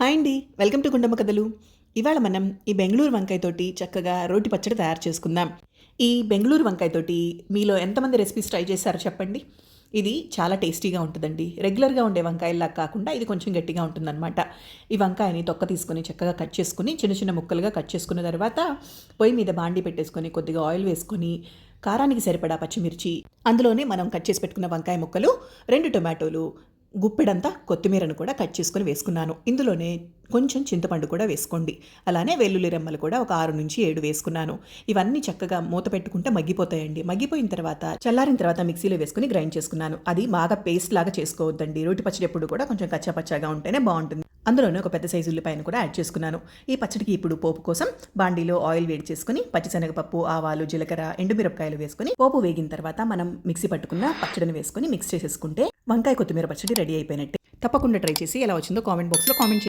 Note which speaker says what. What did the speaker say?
Speaker 1: Hi అండి, welcome to Gundamma కథలు. ఇవాళ మనం ఈ బెంగళూరు వంకాయతోటి చక్కగా రోటి పచ్చడి తయారు చేసుకుందాం. ఈ బెంగళూరు వంకాయతోటి మీలో ఎంతమంది రెసిపీస్ ట్రై చేశారో చెప్పండి. ఇది చాలా టేస్టీగా ఉంటుందండి. రెగ్యులర్గా ఉండే వంకాయల్లా కాకుండా ఇది కొంచెం గట్టిగా ఉంటుందన్నమాట. ఈ వంకాయని తొక్క తీసుకొని చక్కగా కట్ చేసుకుని చిన్న చిన్న ముక్కలుగా కట్ చేసుకున్న తర్వాత పొయ్యి మీద బాండి పెట్టేసుకొని కొద్దిగా ఆయిల్ వేసుకొని కారానికి సరిపడా పచ్చిమిర్చి, అందులోనే మనం కట్ చేసి పెట్టుకున్న వంకాయ ముక్కలు, 2 టొమాటోలు, గుప్పెడంతా కొత్తిమీరను కూడా కట్ చేసుకొని వేసుకున్నాను. ఇందులోనే కొంచెం చింతపండు కూడా వేసుకోండి. అలానే వెల్లుల్లి రెమ్మలు కూడా ఒక 6 నుంచి 7 వేసుకున్నాను. ఇవన్నీ చక్కగా మూత పెట్టుకుంటే మగ్గిపోతాయండి. మగ్గిపోయిన తర్వాత చల్లారిన తర్వాత మిక్సీలో వేసుకుని గ్రైండ్ చేసుకున్నాను. అది బాగా పేస్ట్ లాగా చేసుకోవద్దండి. రోటి పచ్చడి ఎప్పుడు కూడా కొంచెం కచ్చాపచ్చాగా ఉంటేనే బాగుంటుంది. అందులోనే ఒక పెద్ద సైజు ఉల్లిపాయను కూడా యాడ్ చేసుకున్నాను. ఈ పచ్చడికి ఇప్పుడు పోపు కోసం బాండీలో ఆయిల్ వేడి చేసుకుని పచ్చిశనగపప్పు, ఆవాలు, జీలకర్ర, ఎండుమిరపకాయలు వేసుకుని పోపు వేగిన తర్వాత మనం మిక్సీ పట్టుకున్న పచ్చడిని వేసుకుని మిక్స్ చేసేసుకుంటే వంకాయ కొత్తిమీర పచ్చడి రెడీ అయిపోయినట్టే. తప్పకుండా ట్రై చేసి ఎలా వచ్చిందో కామెంట్ బాక్స్లో కామెంట్